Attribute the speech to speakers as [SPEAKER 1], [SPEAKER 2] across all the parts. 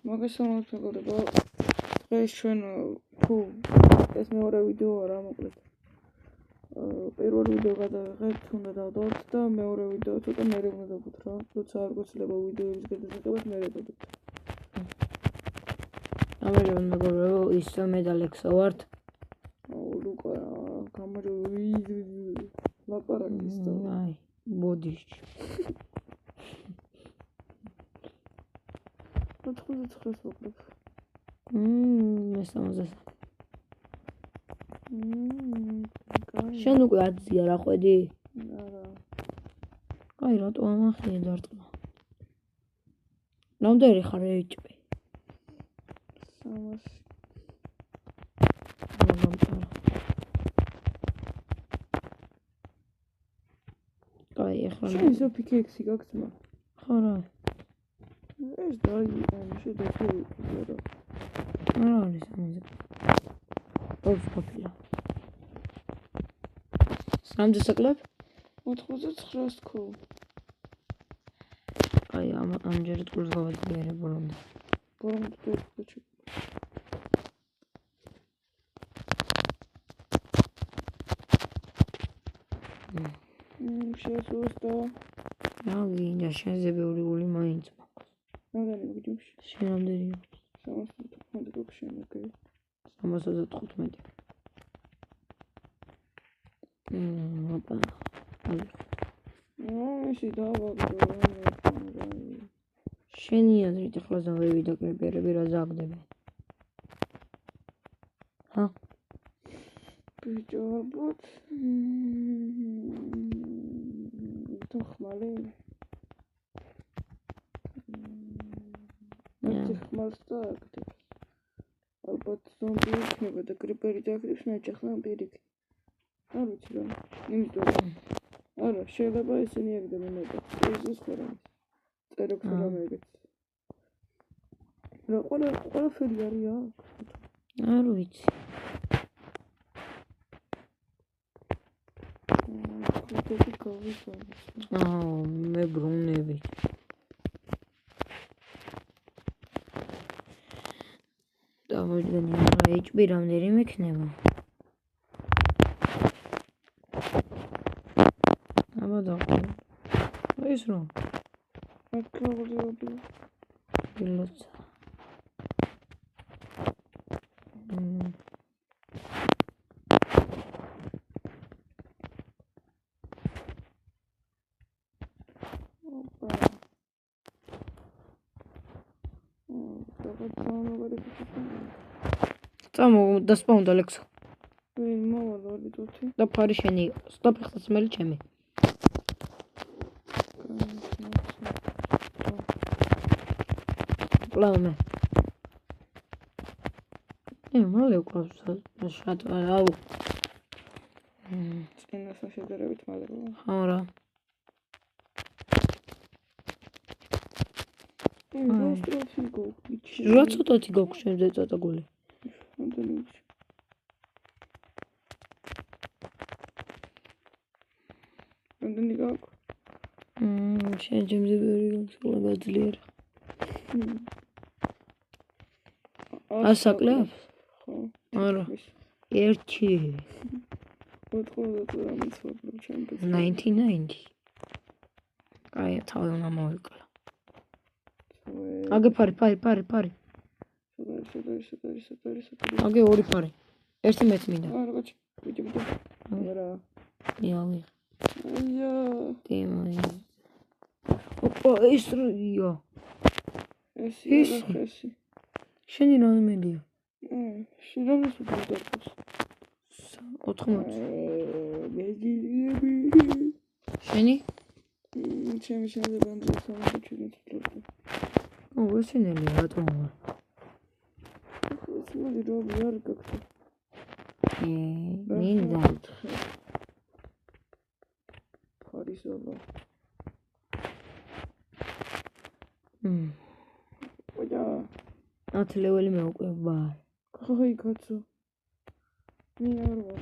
[SPEAKER 1] მოგესალმებით მეგობრებო. დღეს ჩვენ ეს მეორე ვიდეოა რა მოკლედ. პირველ ვიდეო გადავიღებთ, უნდა დავდოთ და მეორე ვიდეო ცოტა მერე უნდა დავდოთ რა. როცა არ გვეცლება ვიდეოების გადასაღებად მერე დავდოთ.
[SPEAKER 2] ამერევან მეგობრებო, ისო მე და ლექსო ვართ.
[SPEAKER 1] ლუკა, კამერო ლაპარაკის და
[SPEAKER 2] აი, ბოდიში.
[SPEAKER 1] 99-ს მოკლედ.
[SPEAKER 2] მე 70-ს. შენ უკვე adzია რა ხვედი?
[SPEAKER 1] არა.
[SPEAKER 2] აი, რატო ამახია დარტყმა? რამდენი ხარ HP?
[SPEAKER 1] 300.
[SPEAKER 2] აი, ეხლა
[SPEAKER 1] შენ ისო პიკექსი გაგწმა?
[SPEAKER 2] ხო რა.
[SPEAKER 1] ეს დაიწყო, შედაწყო.
[SPEAKER 2] არა არის ამაზე. ოფ ყოფილა. სამდე საკლებ?
[SPEAKER 1] 99-ს თქო.
[SPEAKER 2] აი, ამჯერად კურს გავაძლიერე ბოლომდე.
[SPEAKER 1] ბოლომდე დაიწყო. შესუსტა.
[SPEAKER 2] რა გინდა შენზე ბევრი გული მაინც მაქვს.
[SPEAKER 1] რამდენი მოგიჯობს?
[SPEAKER 2] შენ რამდენი აქვს?
[SPEAKER 1] 315 გვაქვს შენ ოკეი.
[SPEAKER 2] 315. ოპა.
[SPEAKER 1] ისე დავაგდო.
[SPEAKER 2] შენი აზრით ახლა ზავები და კრიპერები რა ზაგდებენ? ჰა?
[SPEAKER 1] ბიჭო, ალბათ. ხმალი. ხმალს დააგდებს. ალბათ ზომბი იქნება და კრიპერი დააგდებს ნაჭახთან პირიქით. არ ვიცი რა. იმიტომ არა, შეიძლება ისინი აგდებენ ნაჭახს. ეს ხარა. წეროქს რამეგეთ. რა ყველაფერი არის აქ?
[SPEAKER 2] არ ვიცი. მე ბრუნები. დავიდგენი რა HP რამდენი მექნება? აბა დავყო. ის რა?
[SPEAKER 1] აკრაბები.
[SPEAKER 2] გილოცა. წამო დასპაუნდა ლექსო.
[SPEAKER 1] მოვალ ვიდოთი.
[SPEAKER 2] და ფარი შენი იყოს. და ფეხსაც მელი ჩემი. კლავმე. მალე უკლავს შატ აუ.
[SPEAKER 1] წინასა შედარებით მალება.
[SPEAKER 2] ხო რა. რა ცოტათი გაქვს შენზე ცოტა გული?
[SPEAKER 1] რამდენი გაქვს?
[SPEAKER 2] შენ ჩემზე ბევრი გაქვს, რა გაძლიერე. ასაკლებს?
[SPEAKER 1] ხო.
[SPEAKER 2] არა. ერთი. 99. აი, თავი უნდა მოვიკლა. აგე ფარი. აგე ორი ფარი. ერთი მეც მინდა.
[SPEAKER 1] არა, ბაჭი. ვიჯი. არა.
[SPEAKER 2] იავი.
[SPEAKER 1] აია.
[SPEAKER 2] დიმაი. ოპა, ის რია.
[SPEAKER 1] ეს.
[SPEAKER 2] შენი რომელია?
[SPEAKER 1] შენ რომელს უბრალოდ
[SPEAKER 2] 80.
[SPEAKER 1] მეგილები.
[SPEAKER 2] შენი?
[SPEAKER 1] ჩემი შენდებანდე 317.
[SPEAKER 2] ესენელი რატომ ვარ?
[SPEAKER 1] ეს მოდი რომ არ გაქვს.
[SPEAKER 2] მინდა.
[SPEAKER 1] ფარისოლა. ოჯა.
[SPEAKER 2] 10 ლეველი მე უკვე ვარ.
[SPEAKER 1] ხოი კაცო. მე არ ვარ.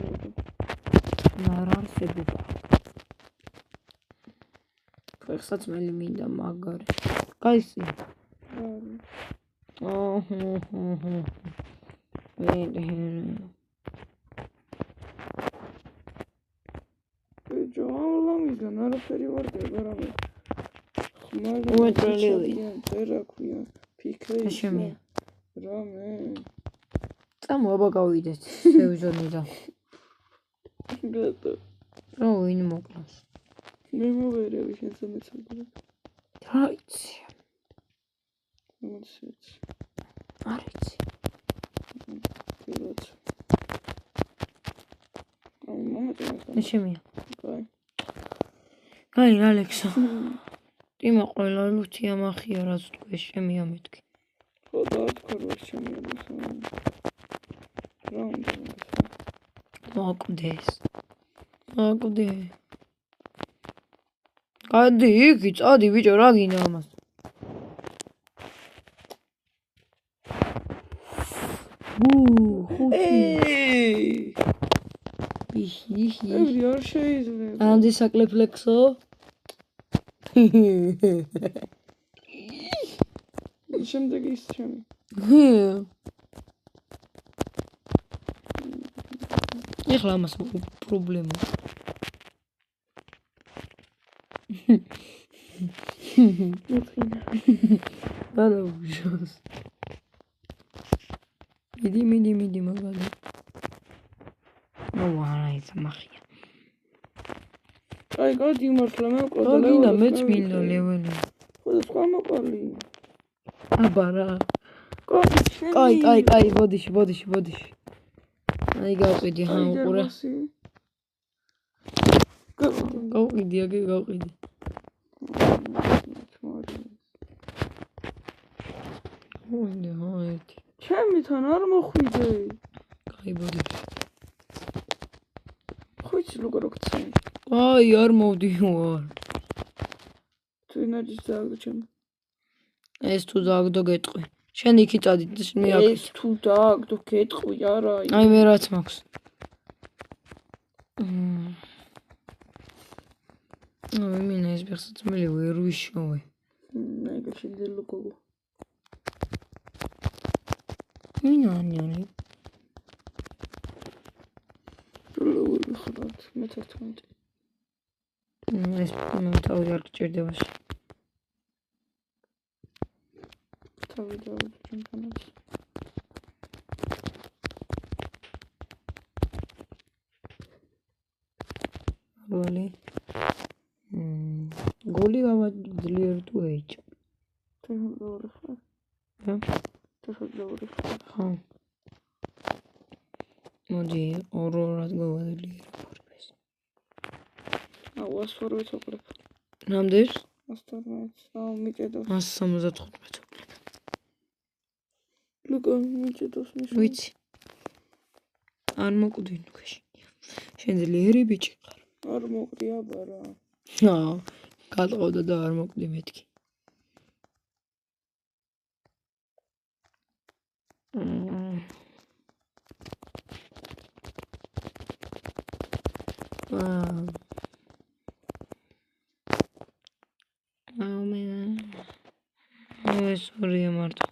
[SPEAKER 2] ნარარსები. ფეხსაც მელი მინდა მაგარი. კაისი.
[SPEAKER 1] ბიჭო ამლამიდან არაფერი ვარდება რამე
[SPEAKER 2] უეტრელი
[SPEAKER 1] წერა ქვია ფიქრე
[SPEAKER 2] შემია
[SPEAKER 1] რამე
[SPEAKER 2] წამოაბა გავიდეთ სევიზონიდან
[SPEAKER 1] გეტო
[SPEAKER 2] რა ვინ მოკლავს
[SPEAKER 1] მე მოვერევი შენს მეცაბრად
[SPEAKER 2] რა იცი
[SPEAKER 1] მოცეც
[SPEAKER 2] არ იცი
[SPEAKER 1] pilot
[SPEAKER 2] მე შემია
[SPEAKER 1] კაი
[SPEAKER 2] კაი ალექსო იმა ყველა ლუთი ამახია რაც თქვი შემია მეთქი
[SPEAKER 1] ხო დაათქვა შემია რა უნდა
[SPEAKER 2] მოკვდეს გადი იქი წადი ბიჭო რა გინდა ამას ხუთი
[SPEAKER 1] არ შეიძლება
[SPEAKER 2] ანდი საკლეფლექსო
[SPEAKER 1] შემდეგ ის ჩემი
[SPEAKER 2] ეხლა ამას პრობლემა არა უშავს მიდი მაგალი არა ის მახია
[SPEAKER 1] აი გადი მართლა მე უკვე
[SPEAKER 2] გინდა მეც მინდა ლეველი
[SPEAKER 1] ხო სხვა მოყოლი
[SPEAKER 2] აბარა კაი ბოდიში აი გავყიდი ხა უყურე გავყიდი ვინდა აეთი
[SPEAKER 1] ჩემთან არ მოხვიდე
[SPEAKER 2] კაი ბოდიში
[SPEAKER 1] ხუჩ როგორ გცენ
[SPEAKER 2] აი არ მოვდივარ
[SPEAKER 1] თუ ინაჯის დააგდო ჩემ
[SPEAKER 2] ეს თუ დააგდო გეტყვი შენ იქი წადი მე აქ
[SPEAKER 1] ეს თუ დააგდო გეტყვი არა
[SPEAKER 2] აი მე რაც მაქვს მინა ეს ბეხსაცმელი ვერ ვიშოვე
[SPEAKER 1] ნაიგა შეიძლება გოგო
[SPEAKER 2] მინა ანიანი
[SPEAKER 1] ხოთ მე-11
[SPEAKER 2] ეს მე თავი არ გჭირდება
[SPEAKER 1] თავი დავუჭი ჩემთანაც
[SPEAKER 2] გოლი გავაძლიერე თუ ეჭ
[SPEAKER 1] თეორია
[SPEAKER 2] ხო მოდი ორ-ორად გავაძლიერე ფორბეს
[SPEAKER 1] აუ 108 ოკლებ
[SPEAKER 2] რამდენს
[SPEAKER 1] 112 აუ მიჭედო
[SPEAKER 2] 175 ოკლებ
[SPEAKER 1] ლუკა მიჭედოს მის
[SPEAKER 2] ვიცი არ მოკვდი ნუქაში შენ ძლიერი ბიჭი ხარ
[SPEAKER 1] არ მოკვდი აბარა
[SPEAKER 2] გატყავდა და არ მოკვდი მეთქი ეს ორია მარტო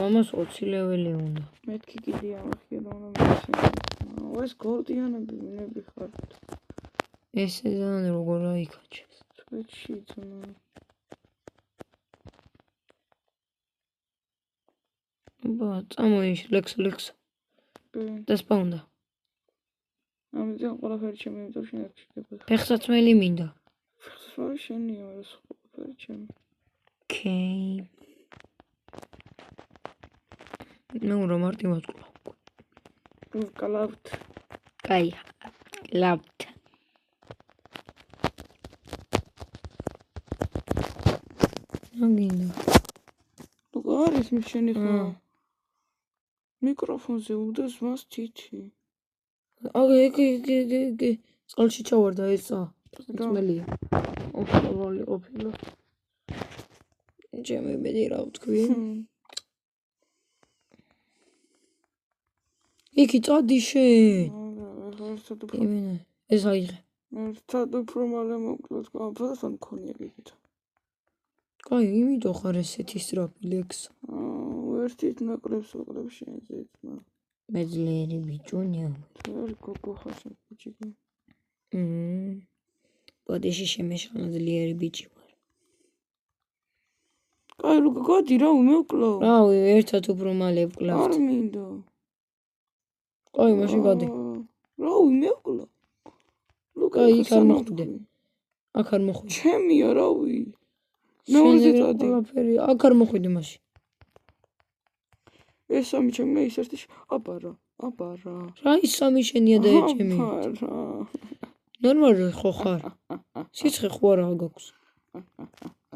[SPEAKER 2] ამას 20 ლეველი უნდა
[SPEAKER 1] მეთქი კიდე ამახია და უნდა მისცემ ეს გორდიანები მინები ხართ
[SPEAKER 2] ესე ძალიან როგორ აიქაჩეს
[SPEAKER 1] სვეჩი ძმა
[SPEAKER 2] ბა წამოიშ ლექს და სპაუნდა
[SPEAKER 1] ამიტომ ყველაფერი ჩემი იმიტომ შენ არ ჩდება
[SPEAKER 2] ფეხსაცმელი მინდა
[SPEAKER 1] ფეხსაცმელი შენია ეს ყველაფერი ჩემი
[SPEAKER 2] ოკეი ნუ რა მარტი ვატყვა
[SPEAKER 1] კლავთ
[SPEAKER 2] კაი კლავთ აგინდა
[SPEAKER 1] ლუკა არის მიშენი ხო მიკროფონზე უდეს მას თითი
[SPEAKER 2] აგე წყალში ჩავარდა ესა წმელია ოფლოვალი ოფლო ჩემი ბედი რა ვთქვი იქი წადი შენ იმენა ეს აიღე
[SPEAKER 1] ერთად უფრო მალე მოკლედ აბასთან მქონია გიგით
[SPEAKER 2] კაი იმიტომ ხარ ესეთი სტრაფი ლექს
[SPEAKER 1] ერთით ნაკლებს ვაკლებ შენზე ძმა.
[SPEAKER 2] მე ძლიერი ბიჭუნია.
[SPEAKER 1] თორე გოგო ხარ შენ ბიჭიკო.
[SPEAKER 2] ბოდიში შემეშალა ძლიერი ბიჭი ვარ.
[SPEAKER 1] კაი ლუკა გადი რა უმეკლო.
[SPEAKER 2] რავი, ერთად უფრო მალე
[SPEAKER 1] არ
[SPEAKER 2] ვკლავთ.
[SPEAKER 1] მინდა.
[SPEAKER 2] კაი, მაშინ გადი.
[SPEAKER 1] რა უმეკლო. ლუკა
[SPEAKER 2] იქ არ მოხვიდე. აქ არ მოხვიდე.
[SPEAKER 1] ჩემია რავი. მეორეზე წადი.
[SPEAKER 2] აქ არ მოხვიდე მაშინ.
[SPEAKER 1] ეს სამი ჩემია ის ერთი აბარა.
[SPEAKER 2] რა ის სამი შენია და ჩემი. ნორმალური ხო ხარ? სიცხე ხო არა გაქვს?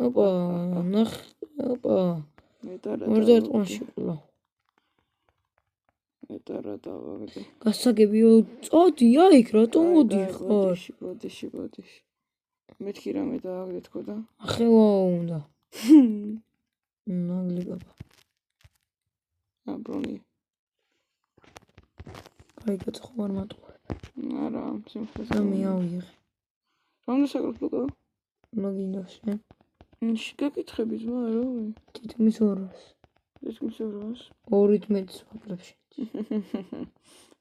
[SPEAKER 2] ოპა, ნახ, ოპა. მორდა ტყანში ყლა.
[SPEAKER 1] მეტარა დავაგდე.
[SPEAKER 2] გასაგებიო, წოდი აიქ რატომ მოდიხარ?
[SPEAKER 1] ბოდიში. მეთქი რამე დააგდე თქო და.
[SPEAKER 2] ახევა უნდა. ნაგლი ბაბა.
[SPEAKER 1] აბრონი.
[SPEAKER 2] აი გაცხوار მატყუე.
[SPEAKER 1] არა, სიმხეს.
[SPEAKER 2] ამიავიღე.
[SPEAKER 1] რამდენი საკრებს ლუკა?
[SPEAKER 2] მაგინდა შენ.
[SPEAKER 1] შეგეკითხები ძმა რა?
[SPEAKER 2] თითქმის 200.
[SPEAKER 1] თითქმის 200.
[SPEAKER 2] 2-ით მეტს ვაკლებ შენ.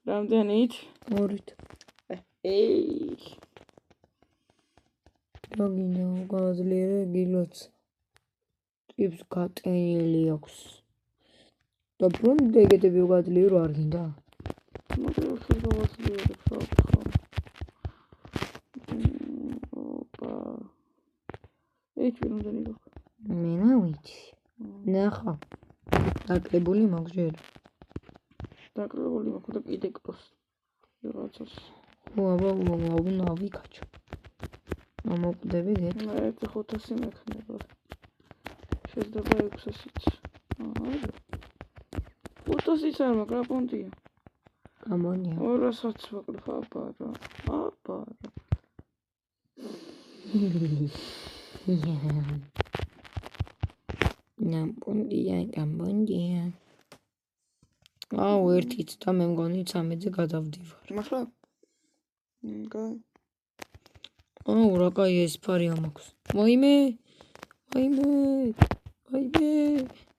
[SPEAKER 1] რამდენით?
[SPEAKER 2] 2-ით.
[SPEAKER 1] ეი.
[SPEAKER 2] მაგინდა გაძლიერე გილოც. ტიპს გატენილი აქვს. და ბრუნდი ეგეთები გაძლიერო არ გინდა?
[SPEAKER 1] მაგრამ შეგავაძლიერებ რა ვთქვა. ოპა. ეჩ ვინდანი გქ.
[SPEAKER 2] მე ნავით. ნახა. დაკლებული მაქვს ჯერ.
[SPEAKER 1] დაკლებული მაქვს და კიდე კროს. რაღაცას.
[SPEAKER 2] ო აბა ნავი კაჩო. მომკვდები გეთ.
[SPEAKER 1] ერთი 500 მექნება. შეიძლება 600-იც. აა. 500-იც არ მაქვს რა პონტია.
[SPEAKER 2] გამონია.
[SPEAKER 1] 200-აც ვაკლებ აბარა.
[SPEAKER 2] ნამპონდია. აუ ერთიც და მე მგონი 13-ზე გადავდივარ.
[SPEAKER 1] მართლა? კაი.
[SPEAKER 2] აუ რა კაი ეს ფარია მაქვს. ვაიმე.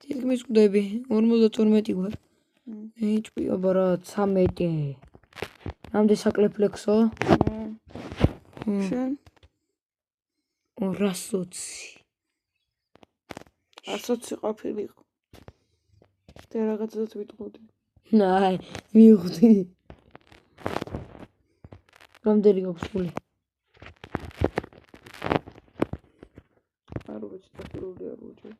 [SPEAKER 2] თითქმის კვდები 52 ვარ. HP აბარა 13. რამდენი საკლებ ფლექსო?
[SPEAKER 1] შენ
[SPEAKER 2] 220.
[SPEAKER 1] 120 ყოფილიყო. და რაღაცას ვიტყოდი.
[SPEAKER 2] ნაი, მივხვდი. რამდენი გაქვს ფული?
[SPEAKER 1] არ ვიცი, დაკრული არ ვუჭი.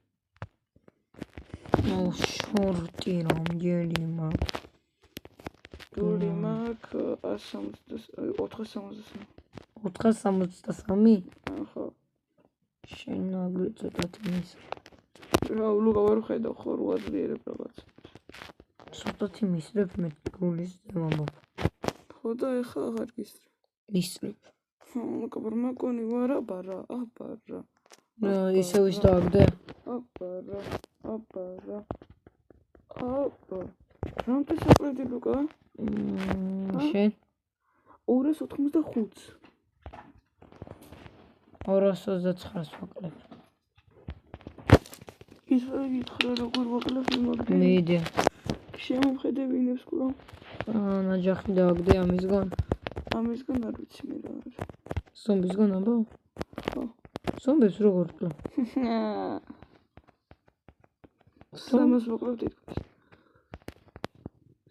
[SPEAKER 2] აუ შორტი რამდენი მაქვს?
[SPEAKER 1] გული მაქვს 473.
[SPEAKER 2] 473?
[SPEAKER 1] ხო.
[SPEAKER 2] შენ ნაგლი ცოტათი მის.
[SPEAKER 1] რა ლუკა ვერ ხედავ ხო რა ძლიერებ რაღაც.
[SPEAKER 2] ცოტათი მისრებ მე გულის მამობ.
[SPEAKER 1] ხო და ეხა აღარ გისრებ.
[SPEAKER 2] მისრებ.
[SPEAKER 1] ლუკა მაკონი ვარა აბარა.
[SPEAKER 2] ისე ვის დააგდე?
[SPEAKER 1] აბარა. რამდენი საკლები ლუკა?
[SPEAKER 2] შენ
[SPEAKER 1] 285.
[SPEAKER 2] 229-ს ვაკლებ.
[SPEAKER 1] ის გითხრა როგორ ვაკლებ იმაგდე.
[SPEAKER 2] მიდე.
[SPEAKER 1] შემომხედებინებს კვლავ.
[SPEAKER 2] ნაჯახი დააგდე ამისგან.
[SPEAKER 1] ამისგან არ ვიცი მე რა არის.
[SPEAKER 2] ზომბისგან აბა?
[SPEAKER 1] ხო.
[SPEAKER 2] ზომბებს როგორ ვკლავ?
[SPEAKER 1] სამას ვაკლებ თითქოს.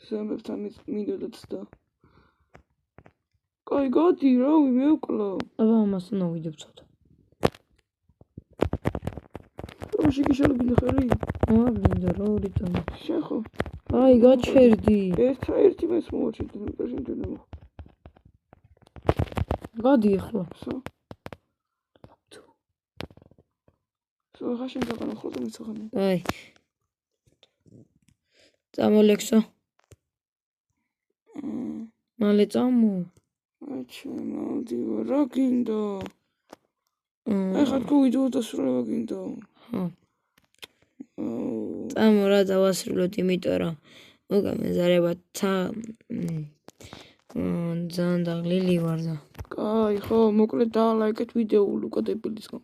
[SPEAKER 1] ზომბებთან მინდოდაც და. კაი გადი რავი მე ვკლავ.
[SPEAKER 2] აბა ამასთან ავიდებ ცოტა.
[SPEAKER 1] შეგიშალო გინდა ხარი?
[SPEAKER 2] არ გინდა რა ორიტან.
[SPEAKER 1] შენ ხო?
[SPEAKER 2] აი გაჩერდი.
[SPEAKER 1] ერთი მეც მოვაჩერდი მე პრეზიდენტი მო.
[SPEAKER 2] გადი ახლა.
[SPEAKER 1] სულ ხაშენ გაყანო ხო და მიცახანე.
[SPEAKER 2] აი. წამოლექსო. მალე წამო.
[SPEAKER 1] აჩა მალდივა რა გინდა? ეხლა თქო ვიდეო დასრულება გინდა.
[SPEAKER 2] ხო. წამო რა დავასრულოთ იმიტომ რომ მოგამეზარება ძალიან დაღლილი ვარ და.
[SPEAKER 1] კაი ხო მოკლედ და ლაიქეთ ვიდეო ლუკა დებილისგან.